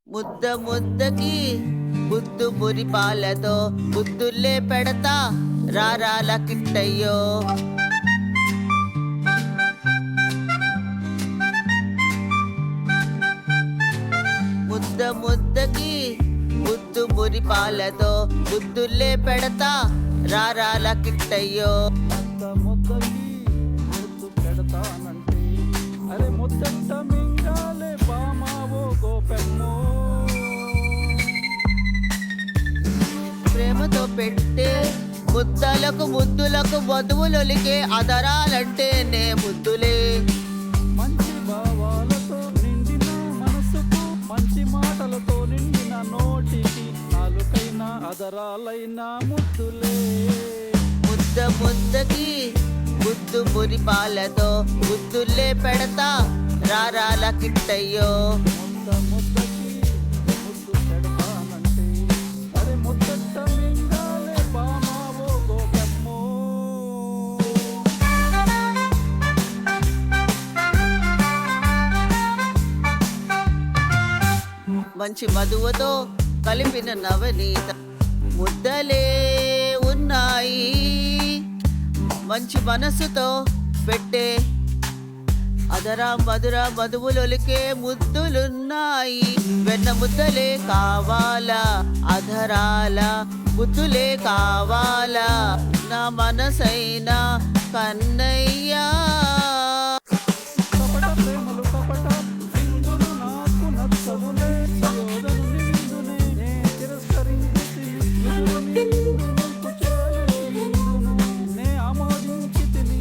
ముద్ద ముద్దకి బుద్దు మురిపాలతో బుద్ధుల్లే పెడతా రారాల కిట్టయ్యో. ముద్ద ముద్దకి బుద్దు మురిపాలతో బుద్ధుల్లే పెడతా రారాల కిట్టయ్యో. ముద్దకి ముద్దు పెడతానంటే అరే ముద్దట మింగాలే బామావో గోపెమ్మో. ప్రేమతో పెట్టే ముద్దలకు ముద్దులకు వధువులొలికే అదరాలంటే నే ముద్దులే. మంచి భావాలతో నిండిన మనసుకు మంచి మాటలతో నిండిన నోటికి నాలుకైనా అదరాలైనా ముద్దులే. ముద్ద ముద్దకి బుద్దు మురిపాలతో బుద్ధుల్లే పెడతా రారాల కిట్టయ్యో. ముద్దకి ముద్దు పెడతానంటే అరే ముద్దట మింగాలే బామావో గోపెమ్మో. మంచి మధువతో కలిపిన నవనీత ముద్దలే ఉన్నాయి. మంచి మనసుతో పెట్టే అదరా మధుర మధువులొలికే ముద్దులున్నాయి. వెన్న ముద్దలే కావాలా అధరాల ముద్దులే కావాలా నా మనసైనా కన్నయ్యా. కపట ప్రేమలు కపట విందులు నాకు నచ్చవులే. సయోధను నిందునే నే తిరస్కరించితిని. ఎదురు నిందు నింపు చేయుచుందును. నే ఆమోదించితిని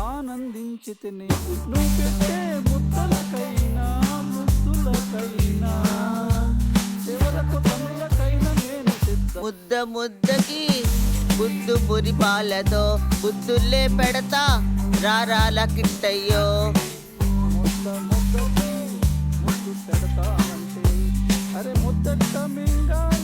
ఆనందించితిని. నువ్వు పెట్టే ముద్దలకైనా ముద్దులకైనా చివరకు తనులకైనా నేను సిద్ధ. ముద్ద ముద్దకి బుద్దు మురిపాలతో బుద్ధుల్లే పెడతా రారాల కిట్టయ్యో. ముద్దకి ముద్దు పెడతానంటే అరే ముద్దట మింగాలే